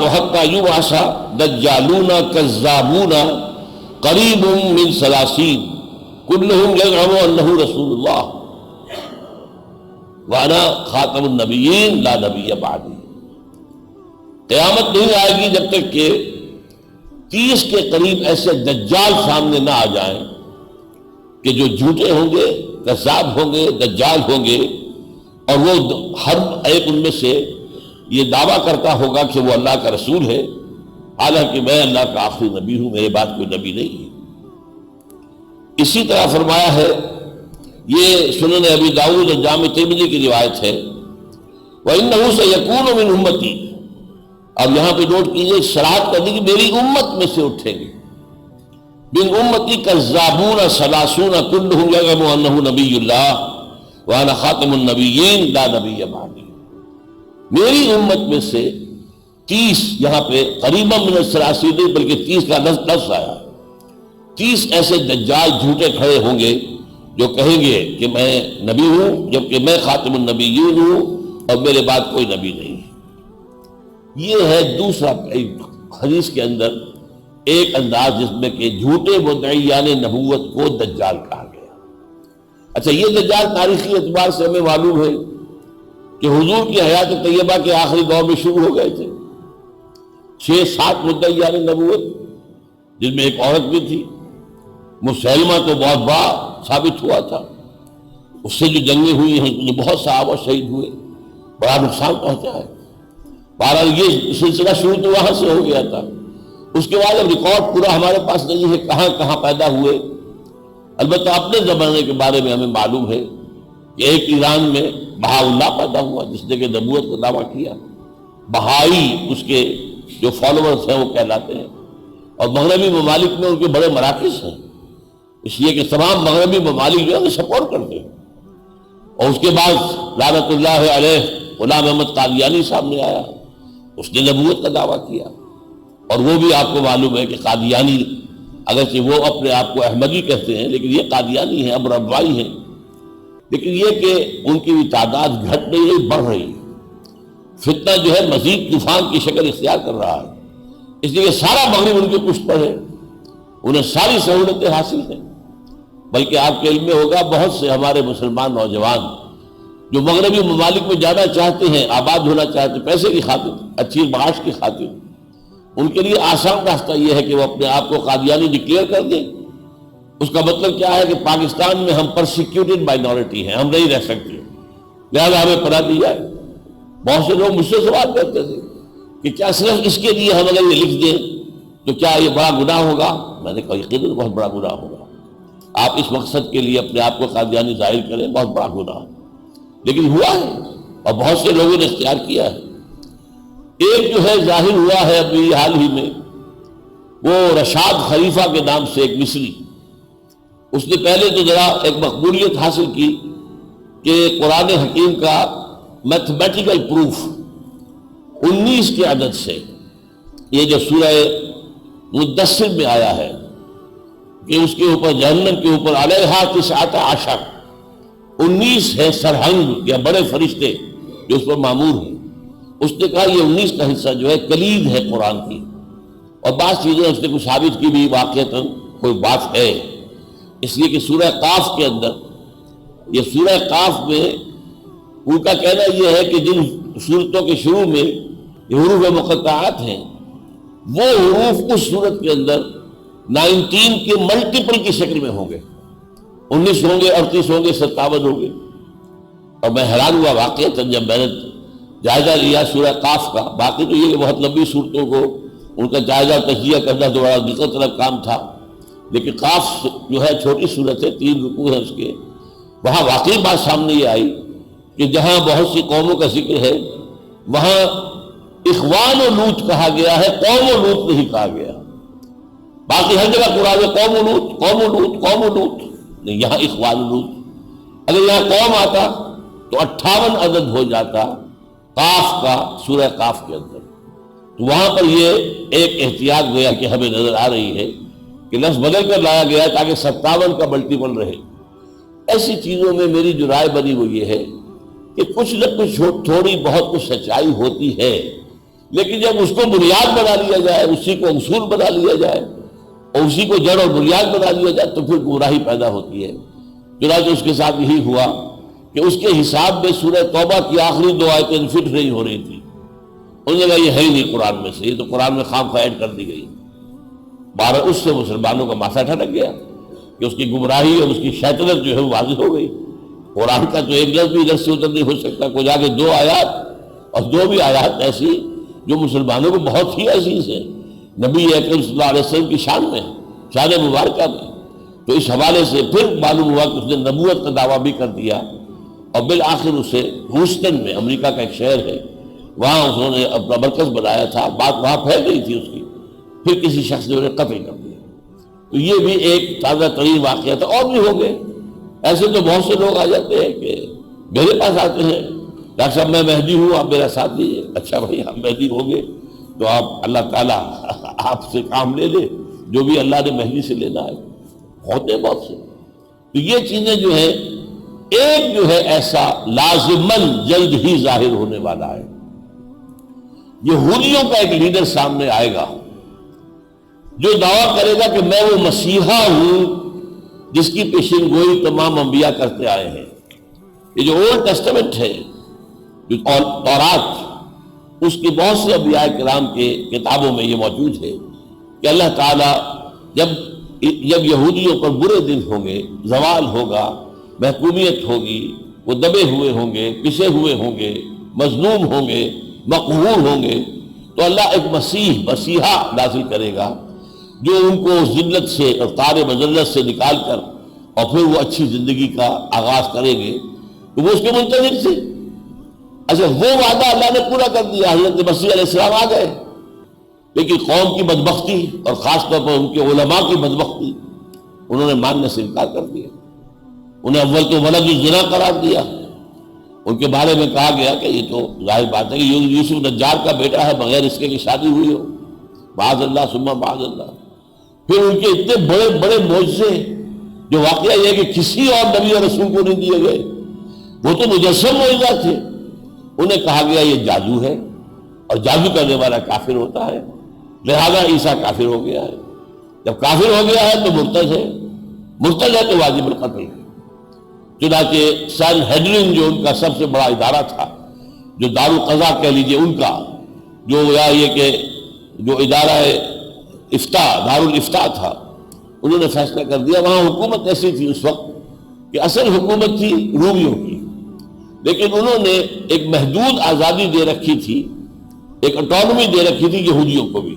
حتى يبعث دجالون كذابون قریب من ثلاثین كلهم يزعم انه رسول اللہ وانا خاتم النبیین لا نبی بعدی. قیامت نہیں آئے گی جب تک کہ 30 کے قریب ایسے دجال سامنے نہ آ جائیں کہ جو جھوٹے ہوں گے، کذاب ہوں گے، دجال ہوں گے، اور وہ ہر ایک ان میں سے یہ دعویٰ کرتا ہوگا کہ وہ اللہ کا رسول ہے، حالانکہ میں اللہ کا آخری نبی ہوں، میرے بعد کوئی نبی نہیں ہے. اسی طرح فرمایا ہے، یہ سنن ابی داؤد اور جامع ترمذی کی روایت ہے، وَإِنَّهُ سَيَكُونُ مِنْ أُمَّتِي. اب یہاں پہ نوٹ کیجئے، شرائط کر دی کہ میری امت میں سے اٹھیں گے، من امتی کذابون ثلاثون کلهم یزعم انہ نبی اللہ وانا خاتم النبیین لا نبی بعدی. میری امت میں سے 30، یہاں پہ قریبا من الثلاثین نہیں بلکہ 30 کا لفظ آیا، 30 ایسے دجال جھوٹے کھڑے ہوں گے جو کہیں گے کہ میں نبی ہوں جبکہ میں خاتم النبیین ہوں اور میرے بعد کوئی نبی نہیں. یہ ہے دوسرا حدیث کے اندر ایک انداز جس میں کہ جھوٹے مدعیان نبوت کو دجال کہا گیا. اچھا، یہ دجال تاریخی اعتبار سے ہمیں معلوم ہے کہ حضور کی حیات طیبہ کے آخری دور میں شروع ہو گئے تھے. 6-7 مدعیان نبوت، جن میں ایک عورت بھی تھی. مسلمہ تو بہت بڑا ثابت ہوا تھا، اس سے جو جنگیں ہوئی ہیں جو بہت صحابہ شہید ہوئے، بڑا نقصان پہنچا ہے. بہرحال یہ سلسلہ شروع تو وہاں سے ہو گیا تھا. اس کے بعد اب ریکارڈ پورا ہمارے پاس نہیں ہے کہاں کہاں پیدا ہوئے. البتہ اپنے زمانے کے بارے میں ہمیں معلوم ہے کہ ایک ایران میں بہا اللہ پیدا ہوا جس نے کہ نبوت کا دعویٰ کیا. بہائی اس کے جو فالوورز ہیں وہ کہلاتے ہیں، اور مغربی ممالک میں ان کے بڑے مراکز ہیں، اس لیے کہ تمام مغربی ممالک جو ہے سپورٹ کرتے ہیں. اور اس کے بعد لعنت اللہ علیہ غلام احمد قادیانی سامنے آیا، اس نے نبوت کا دعویٰ کیا. اور وہ بھی آپ کو معلوم ہے کہ قادیانی اگرچہ وہ اپنے آپ کو احمدی کہتے ہیں لیکن یہ قادیانی ہیں، ابو ربائی ہیں. لیکن یہ کہ ان کی بھی تعداد گھٹ نہیں رہی، بڑھ رہی. فتنہ جو ہے مزید طوفان کی شکل اختیار کر رہا ہے، اس لیے سارا مغرب ان کی پشت پر ہے، انہیں ساری سہولتیں حاصل ہیں. بلکہ آپ کے علم میں ہوگا بہت سے ہمارے مسلمان نوجوان جو مغربی ممالک میں جانا چاہتے ہیں، آباد ہونا چاہتے ہیں پیسے کی خاطر، اچھی معاش کی خاطر، ان کے لیے آسان راستہ یہ ہے کہ وہ اپنے آپ کو قادیانی ڈکلیئر کر دیں. اس کا مطلب کیا ہے کہ پاکستان میں ہم پرسیکیوٹڈ مائنورٹی ہیں، ہم نہیں رہ سکتے، لہذا ہمیں پناہ دی جائے. بہت سے لوگ مجھ سے سوال کرتے تھے کہ کیا صرف اس کے لیے ہم اگر یہ لکھ دیں تو کیا یہ بڑا گناہ ہوگا؟ میں نے کہا یقیناً بہت بڑا گناہ ہوگا. آپ اس مقصد کے لیے اپنے آپ کو قادیانی ظاہر کریں، بہت بڑا گناہ، لیکن ہوا ہے اور بہت سے لوگوں نے اختیار کیا ہے. ایک جو ہے ظاہر ہوا ہے ابھی حال ہی میں، وہ رشاد خلیفہ کے نام سے ایک مصری، اس نے پہلے تو ذرا ایک مقبولیت حاصل کی کہ قرآن حکیم کا میتھمیٹیکل پروف 19 کے عدد سے، یہ جو سورہ مدثر میں آیا ہے کہ اس کے اوپر جہنم کے اوپر علیہا 19 19 ہے سرہنگ یا بڑے فرشتے جو اس پر مامور ہیں. اس نے کہا یہ 19 کا حصہ جو ہے کلید ہے قرآن کی، اور بعض چیزیں اس نے کچھ ثابت کی بھی واقعتاً کوئی بات ہے. اس لیے کہ سورہ قاف کے اندر، یہ سورہ قاف میں ان کا کہنا یہ ہے کہ جن صورتوں کے شروع میں یہ حروف مقطعات ہیں، وہ حروف اس صورت کے اندر 19 کے ملٹیپل کی شکل میں ہوں گے، 19 ہوں گے، 38 ہوں گے، 57 ہوں گے. اور میں حیران ہوا واقعتاً جب میں نے جائزہ لیا سورہ قاف کا. باقی تو یہ کہ بہت لمبی صورتوں کو ان کا جائزہ تجزیہ کرنا تو بڑا دقت طلب کام تھا، لیکن قاف جو ہے چھوٹی صورت ہے، 3 رکوع ہیں اس کے. وہاں واقعی بات سامنے یہ آئی کہ جہاں بہت سی قوموں کا ذکر ہے وہاں اخوان و لوط کہا گیا ہے، قوم و لوط نہیں کہا گیا. باقی ہر جگہ قرآن میں قوم و لوط، قوم و لوط، قوم و لوط، نہیں، یہاں اخوان و لوط. اگر یہاں قوم آتا تو 58 عدد ہو جاتا قاف کا سورہ قاف کے اندر. تو وہاں پر یہ ایک احتیاط گویا کہ ہمیں نظر آ رہی ہے کہ لفظ بدل کر لایا گیا تاکہ 57 کا ملٹیپل رہے. ایسی چیزوں میں میری جو رائے بنی وہ یہ ہے کہ کچھ نہ کچھ تھوڑی بہت کچھ سچائی ہوتی ہے، لیکن جب اس کو بنیاد بنا لیا جائے، اسی کو اصول بنا لیا جائے اور اسی کو جڑ اور بنیاد بنا لیا جائے تو پھر گمراہی پیدا ہوتی ہے۔ چنانچہ اس کے ساتھ یہی ہوا کہ اس کے حساب میں سورہ توبہ کی آخری 2 آیتیں فٹ نہیں ہو رہی تھی، انہوں نے کہا یہ ہے ہی نہیں قرآن میں سے، یہ تو قرآن میں خام خواہ ایڈ کر دی گئی۔ بہرحال اس سے مسلمانوں کا ماتھا ٹھنک گیا کہ اس کی گمراہی اور اس کی شیطنت جو ہے وہ واضح ہو گئی۔ قرآن کا تو ایک لفظ بھی ادھر سے ادھر نہیں ہو سکتا، کوئی آگے 2 آیات، اور 2 بھی آیات ایسی جو مسلمانوں کو بہت ہی عزیز ہے، نبی اکرم صلی اللہ علیہ وسلم کی شان میں، شان مبارکہ میں۔ تو اس حوالے سے پھر معلوم ہوا کہ اس نے نبوت کا دعویٰ بھی کر دیا، اور بالآخر اسے ہیوسٹن میں، امریکہ کا ایک شہر ہے، وہاں انہوں نے اپنا مرکز بنایا تھا، بات وہاں پھیل رہی تھی اس کی، پھر کسی شخص نے انہیں قتل کر دیا۔ تو یہ بھی ایک تازہ ترین واقعہ تھا، اور بھی ہو گئے ایسے۔ تو بہت سے لوگ آ جاتے ہیں کہ میرے پاس آتے ہیں، ڈاکٹر صاحب میں مہدی ہوں، آپ میرا ساتھ دیجیے۔ اچھا بھائی ہم مہدی ہوں گے تو آپ اللہ تعالیٰ آپ سے کام لے لے، جو بھی اللہ نے مہدی سے لینا ہے، ہوتے ہیں بہت سے۔ تو یہ چیزیں جو ہیں، ایک جو ہے ایسا لازماً جلد ہی ظاہر ہونے والا ہے، یہودیوں کا ایک لیڈر سامنے آئے گا جو دعویٰ کرے گا کہ میں وہ مسیحا ہوں جس کی پیشن گوئی تمام انبیاء کرتے آئے ہیں۔ یہ جو اولڈ ٹیسٹمنٹ ہے، جو تورات، اس کی بہت سے انبیاء کرام کے کتابوں میں یہ موجود ہے کہ اللہ تعالیٰ جب یہودیوں پر برے دن ہوں گے، زوال ہوگا، محکومیت ہوگی، وہ دبے ہوئے ہوں گے، پسے ہوئے ہوں گے، مظلوم ہوں گے، مقہور ہوں گے، تو اللہ ایک مسیحا نازل کرے گا جو ان کو ذلت سے اور تار مذلت سے نکال کر اور پھر وہ اچھی زندگی کا آغاز کریں گے۔ تو وہ اس کے منتظر تھے۔ اچھا وہ وعدہ اللہ نے پورا کر دیا، حضرت مسیح علیہ السلام آ گئے، لیکن قوم کی بدبختی اور خاص طور پر ان کے علماء کی بدبختی، انہوں نے ماننے سے انکار کر دیا۔ انہیں اول تو ولد الزنا قرار دیا۔ ان کے بارے میں کہا گیا کہ یہ تو ظاہر بات ہے کہ یوسف نجار کا بیٹا ہے، بغیر اس کے کہ شادی ہوئی ہو، معاذ اللہ ثم معاذ اللہ۔ پھر ان کے اتنے بڑے بڑے معجزے جو واقعہ یہ ہے کہ کسی اور نبی اور رسول کو نہیں دیے گئے، وہ تو مجسم معجزات تھے۔ انہیں کہا گیا یہ جادو ہے اور جادو کرنے والا کافر ہوتا ہے، لہذا عیسیٰ کافر ہو گیا ہے۔ جب کافر ہو گیا ہے تو مرتد ہے، مرتد ہے تو واجب القتل ہے۔ چنانچہ سن ہیڈرن جو ان کا سب سے بڑا ادارہ تھا، جو دارالقضاء کہہ لیجئے ان کا، جو یا یہ کہ جو ادارہ افتاء، دارالفتاء تھا، انہوں نے فیصلہ کر دیا۔ وہاں حکومت ایسی تھی اس وقت کہ اصل حکومت تھی رومیوں کی، لیکن انہوں نے ایک محدود آزادی دے رکھی تھی، ایک اٹانومی دے رکھی تھی یہودیوں کو بھی۔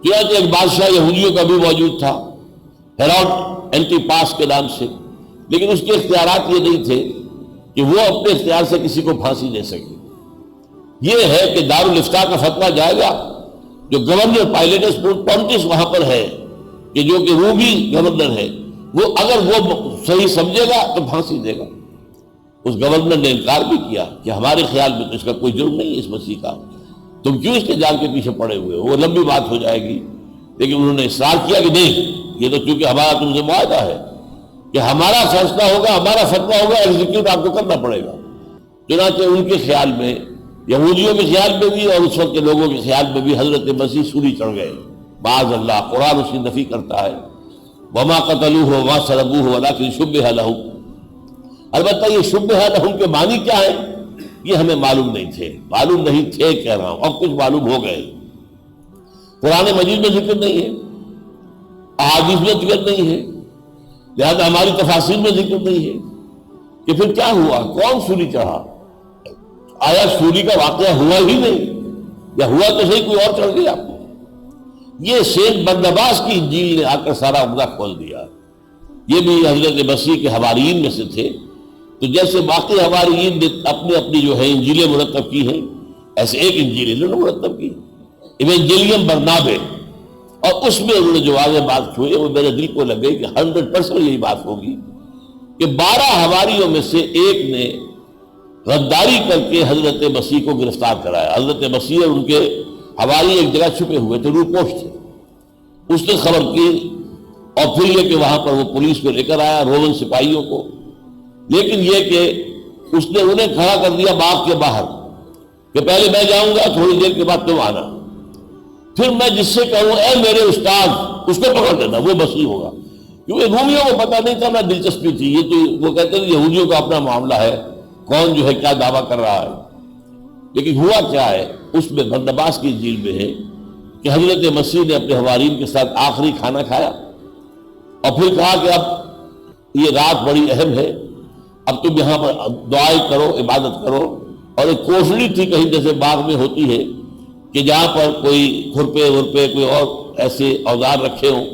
چنانچہ ایک بادشاہ یہودیوں کا بھی موجود تھا، ہیروڈ اینٹی پاس کے نام سے، لیکن اس کے اختیارات یہ نہیں تھے کہ وہ اپنے اختیار سے کسی کو پھانسی دے سکے۔ یہ ہے کہ دارالفتاء کا فتویٰ جائے گا، جو گورنر پائلیٹس پونٹس وہاں پر ہے کہ جو کہ رومی گورنر ہے، وہ اگر وہ صحیح سمجھے گا تو پھانسی دے گا۔ اس گورنر نے انکار بھی کیا کہ ہمارے خیال میں تو اس کا کوئی جرم نہیں ہے اس مسیح کا، تم کیوں اس کے جال کے پیچھے پڑے ہوئے ہو، وہ لمبی بات ہو جائے گی۔ لیکن انہوں نے اصرار کیا کہ نہیں، یہ تو چونکہ ہمارا تم سے معاہدہ ہے کہ ہمارا فیصلہ ہوگا، ہمارا فتویٰ ہوگا، ایگزیکیوٹ آپ کو کرنا پڑے گا۔ چنانچہ ان کے خیال میں، یہودیوں کے خیال میں بھی اور اس وقت کے لوگوں کے خیال میں بھی حضرت مسیح سولی چڑھ گئے، معاذ اللہ۔ قرآن اس کی نفی کرتا ہے، وما قتلوہ وما صلبوہ ولکن شبہ لہم۔ البتہ یہ شبہ لہم کے معنی کیا ہے یہ ہمیں معلوم نہیں تھے کہہ رہا ہوں، اب کچھ معلوم ہو گئے۔ قرآن مجید میں ذکر نہیں ہے، احادیث میں ذکر نہیں ہے، لہذا ہماری تفاسیر میں ذکر نہیں ہے کہ پھر کیا ہوا، کون سولی چڑھا، آیا سولی کا واقعہ ہوا ہی نہیں، یا ہوا تو صحیح کوئی اور چڑھ گیا۔ یہ سید برنباس کی انجیل نے آ کر سارا عمدہ کھول دیا۔ یہ بھی حضرت مسیح کے حواریین میں سے تھے، تو جیسے باقی حواریین نے اپنی جو ہے انجیلیں مرتب کی ہیں، ایسے ایک انجیل انہوں نے مرتب کی، ایونجیلیم برنابے، اور اس میں انہوں نے جو واضح بات چھوئی وہ میرے دل کو لگ گئی کہ 100% یہی بات ہوگی کہ 12 حواریوں میں سے ایک نے غداری کر کے حضرت مسیح کو گرفتار کرایا۔ حضرت مسیح اور ان کے حواری ایک جگہ چھپے ہوئے تھے، روپوش تھے، اس نے خبر کی، اور پھر یہ کہ وہاں پر وہ پولیس کو لے کر آیا، رومن سپاہیوں کو، لیکن یہ کہ اس نے انہیں کھڑا کر دیا باغ کے باہر، کہ پہلے میں جاؤں گا، تھوڑی دیر کے بعد تم آنا، پھر میں جس سے کہوں اے میرے استاد، اس کو پکڑ لینا، وہ مسیح ہوگا۔ کیونکہ رومیوں کو پتہ نہیں تھا، نہ دلچسپی تھی، یہ تو وہ کہتے ہیں یہودیوں کا اپنا معاملہ ہے، کون جو ہے کیا دعویٰ کر رہا ہے۔ لیکن ہوا کیا ہے، اس میں بردباس کی انجیل میں ہے کہ حضرت مسیح نے اپنے حوارین کے ساتھ آخری کھانا کھایا اور پھر کہا کہ اب یہ رات بڑی اہم ہے، اب تم یہاں پر دعائیں کرو، عبادت کرو۔ اور ایک کوشڑی تھی کہیں جیسے باغ میں ہوتی ہے کہ جہاں پر کوئی کھرپے ورپے کوئی اور ایسے اوزار رکھے ہوں،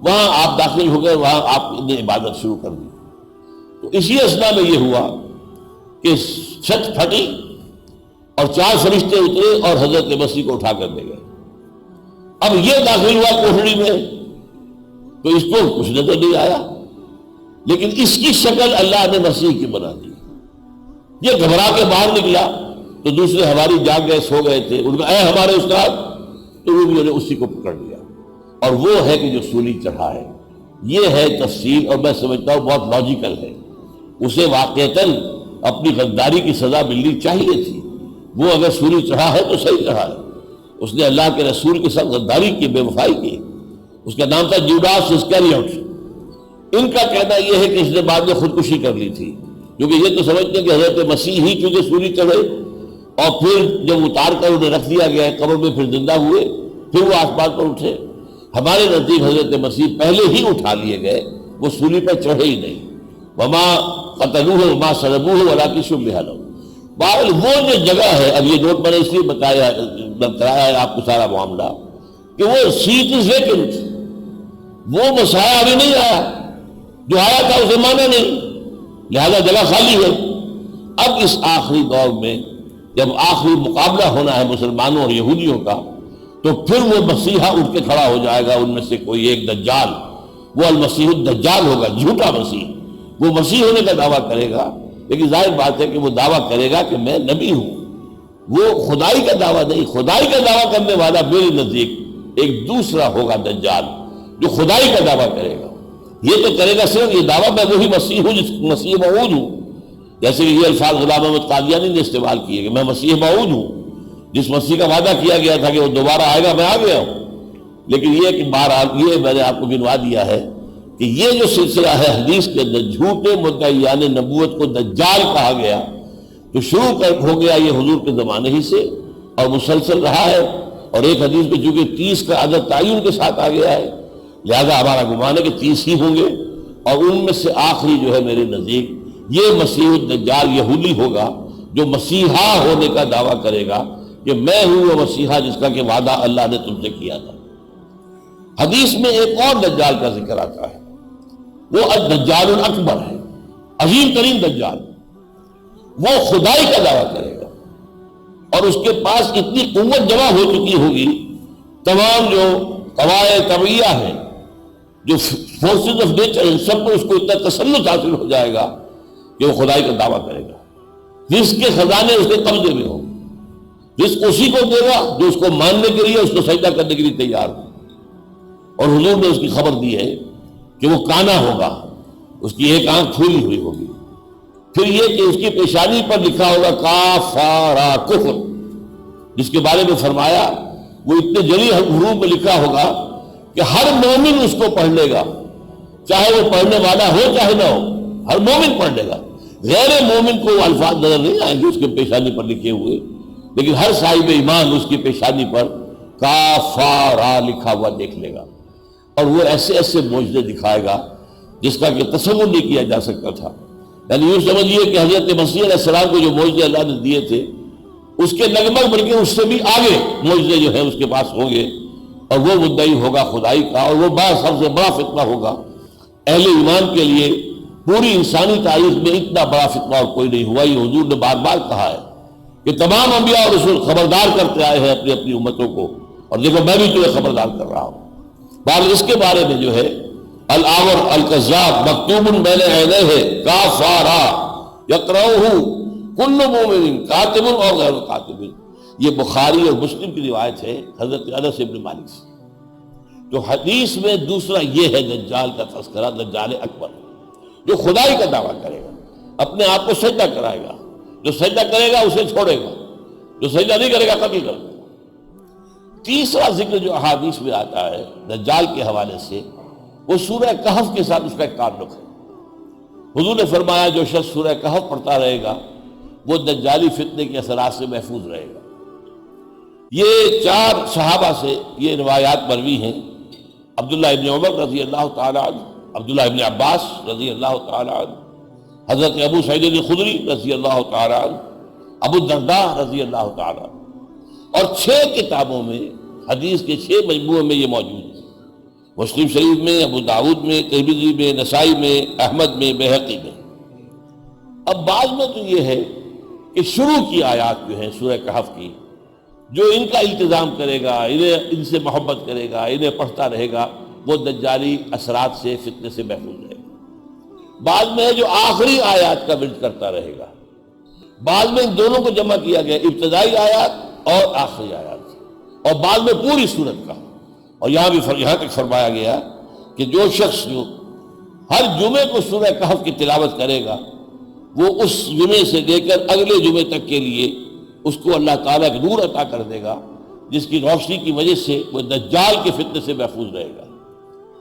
وہاں آپ داخل ہو گئے، وہاں آپ نے عبادت شروع کر دی۔ تو اسی اثنا میں یہ ہوا کہ چھت پھٹی اور 4 فرشتے اترے اور حضرت مسیح کو اٹھا کر لے گئے۔ اب یہ داخل ہوا کوٹڑی میں تو اس کو کچھ نظر نہیں آیا، لیکن اس کی شکل اللہ نے مسیح کی بنا دی۔ یہ گھبرا کے باہر نکلا تو دوسرے حواری جاگ گئے، سو گئے تھے، ان کا اے ہمارے استاد، تو رومیوں نے اسی کو پکڑ لیا اور وہ ہے کہ جو سولی چڑھا ہے۔ یہ ہے تفسیر، اور میں سمجھتا ہوں بہت لاجیکل ہے۔ اسے واقعتاً اپنی غداری کی سزا ملنی چاہیے تھی، وہ اگر سولی چڑھا ہے تو صحیح چڑھا ہے۔ اس نے اللہ کے رسول کے ساتھ غداری کی، بے وفائی کی۔ اس کا نام تھا جوڈاس اسکریوٹ۔ ان کا کہنا یہ ہے کہ اس نے بعد میں خودکشی کر لی تھی، کیونکہ یہ تو سمجھتے ہیں کہ حضرت مسیح ہی چونکہ سولی چڑھے اور پھر جب اتار کر انہیں رکھ دیا گیا ہے قبر میں، پھر زندہ ہوئے، پھر وہ آسمان پر اٹھے۔ ہمارے نزدیک حضرت مسیح پہلے ہی اٹھا لیے گئے، وہ سولی پر چڑھے ہی نہیں۔ وما قتلوہ وما صلبوہ ولکن شبہ لہم۔ بہرحال وہ جو جگہ ہے، اب یہ نوٹ میں نے اس لیے بتایا ہے آپ کو سارا معاملہ کہ وہ سیٹ از ویکنٹ، وہ مسیح ابھی نہیں آیا، جو آیا تھا اسے مانا نہیں، لہذا جگہ خالی ہے۔ اب اس آخری دور میں جب آخری مقابلہ ہونا ہے مسلمانوں اور یہودیوں کا، تو پھر وہ مسیحا اٹھ کے کھڑا ہو جائے گا، ان میں سے کوئی ایک دجال، وہ المسیح الدجال ہوگا، جھوٹا مسیح۔ وہ مسیح ہونے کا دعویٰ کرے گا، لیکن ظاہر بات ہے کہ وہ دعویٰ کرے گا کہ میں نبی ہوں، وہ خدائی کا دعویٰ نہیں۔ خدائی کا دعویٰ کرنے والا میرے نزدیک ایک دوسرا ہوگا دجال، جو خدائی کا دعویٰ کرے گا۔ یہ تو کرے گا صرف یہ دعویٰ میں وہی مسیح ہوں جس مسیح موعود ہوں، جیسے کہ یہ الفاظ غلام احمد قادیانی نے استعمال کیے کہ میں مسیح موعود ہوں، جس مسیح کا وعدہ کیا گیا تھا کہ وہ دوبارہ آئے گا، میں آ گیا ہوں۔ لیکن یہ کہ بہرحال یہ میں نے آپ کو گنوا دیا ہے کہ یہ جو سلسلہ ہے حدیث کے اندر جھوٹے مدعیان نبوت کو دجال کہا گیا، تو شروع ہو گیا یہ حضور کے زمانے ہی سے اور مسلسل رہا ہے۔ اور ایک حدیث میں چونکہ 30 کا عدد تعین کے ساتھ آ گیا ہے، لہذا ہمارا گمان ہے کہ 30 ہی ہوں گے، اور ان میں سے آخری جو ہے میرے نزدیک یہ مسیح الدجال یہودی ہوگا، جو مسیحا ہونے کا دعویٰ کرے گا کہ میں ہوں وہ مسیحا جس کا کہ وعدہ اللہ نے تم سے کیا تھا۔ حدیث میں ایک اور دجال کا ذکر آتا ہے، وہ الدجال الاکبر ہے، عظیم ترین دجال۔ وہ خدائی کا دعویٰ کرے گا اور اس کے پاس اتنی قوت جمع ہو چکی ہوگی، تمام جو قواعد طبیعیہ ہیں، جو فورسز آف نیچر ہیں، سب کو اس کو اتنا تسلط حاصل ہو جائے گا کہ وہ خدائی کا دعویٰ کرے گا۔ رزق کے خزانے اس کے قبضے میں ہوں، رزق اسی کو دے گا جو اس کو ماننے کے لیے، اس کو سجدہ کرنے کے لیے تیار ہو۔ اور حضور نے اس کی خبر دی ہے کہ وہ کانا ہوگا، اس کی ایک آنکھ پھولی ہوئی ہوگی۔ پھر یہ کہ اس کی پیشانی پر لکھا ہوگا کافارا کفر، جس کے بارے میں فرمایا وہ اتنے جلی حروف میں لکھا ہوگا کہ ہر مومن اس کو پڑھ لے گا، چاہے وہ پڑھنے والا ہو چاہے نہ ہو، ہر مومن پڑھ لے گا۔ غیر مومن کو وہ الفاظ نظر نہیں آئیں گے اس کے پیشانی پر لکھے ہوئے، لیکن ہر صاحب ایمان اس کی پیشانی پر کافارا لکھا ہوا دیکھ لے گا، اور وہ ایسے ایسے معجزے دکھائے گا جس کا کہ تصور نہیں کیا جا سکتا تھا۔ یعنی یوں سمجھیے کہ حضرت مسیح علیہ السلام کو جو معجزے اللہ نے دیے تھے، اس کے لگ بلکہ اس سے بھی آگے معجزے جو ہیں اس کے پاس ہوں گے، اور وہ مدعی ہوگا خدائی کا، اور وہ سب سے بڑا فتنہ ہوگا اہل ایمان کے لیے۔ پوری انسانی تاریخ میں اتنا بڑا فتنہ اور کوئی نہیں ہوا۔ یہ حضور نے بار بار کہا ہے کہ تمام انبیاء اور رسول خبردار کرتے آئے ہیں اپنی اپنی امتوں کو، اور دیکھو میں بھی تمہیں خبردار کر رہا ہوں۔ بہرحال اس کے بارے میں جو ہے الآور الکذاب مکتوب بین عینیہ کافارا یقرؤہ کل مومن کاتب اور غیر کاتب، یہ بخاری اور مسلم کی روایت ہے حضرت انس بن مالک سے۔ تو حدیث میں دوسرا یہ ہے دجال کا تذکرہ، دجال اکبر، جو خدائی کا دعویٰ کرے گا، اپنے آپ کو سجدہ کرائے گا، جو سجدہ کرے گا اسے چھوڑے گا، جو سجدہ نہیں کرے گا قتل کر دے۔ تیسرا ذکر جو احادیث میں آتا ہے دجال کے حوالے سے، وہ سورہ کہف کے ساتھ اس کا ایک تعلق ہے۔ حضور نے فرمایا جو شخص سورہ کہف پڑھتا رہے گا وہ دجالی فتنے کے اثرات سے محفوظ رہے گا۔ یہ 4 صحابہ سے یہ روایات مروی ہیں، عبداللہ ابن عمر رضی اللہ تعالیٰ عنہ، عبداللہ ابن عباس رضی اللہ تعالیٰ عنہ، حضرت ابو سعید الخدری رضی اللہ تعالیٰ عنہ، ابو الدرداء رضی اللہ تعالیٰ عنہ، اور 6 کتابوں میں، حدیث کے 6 مجموعے میں یہ موجود ہے، مسلم شریف میں، ابو داؤد میں، ترمذی میں، نسائی میں، احمد میں، بہقی میں۔ اب بعض میں تو یہ ہے کہ شروع کی آیات جو ہیں سورہ کہف کی، جو ان کا التزام کرے گا، ان سے محبت کرے گا، انہیں پڑھتا رہے گا، وہ دجالی اثرات سے، فتنے سے محفوظ رہے گا۔ بعض میں ہے جو آخری آیات کا ورد کرتا رہے گا، بعض میں ان دونوں کو جمع کیا گیا، ابتدائی آیات اور آخری آیات، اور بعض میں پوری سورت کا۔ اور یہاں تک فرمایا گیا کہ جو شخص جو ہر جمعے کو سورہ کہف کی تلاوت کرے گا، وہ اس جمعے سے لے کر اگلے جمعے تک کے لیے اس کو اللہ تعالیٰ ایک نور عطا کر دے گا، جس کی روشنی کی وجہ سے وہ دجال کے فتنے سے محفوظ رہے گا۔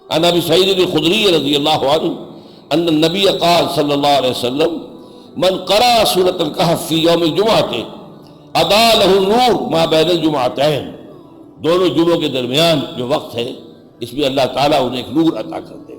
عن ابی سعید الخدری رضی اللہ عنہ ان النبی قال صلی اللہ علیہ وسلم من قرأ سورۃ الکہف فی یوم الجمعۃ اضاء له النور ما بین الجمعتین، دونوں جمعوں کے درمیان جو وقت ہے اس میں اللہ تعالیٰ انہیں ایک نور عطا کر دے گا۔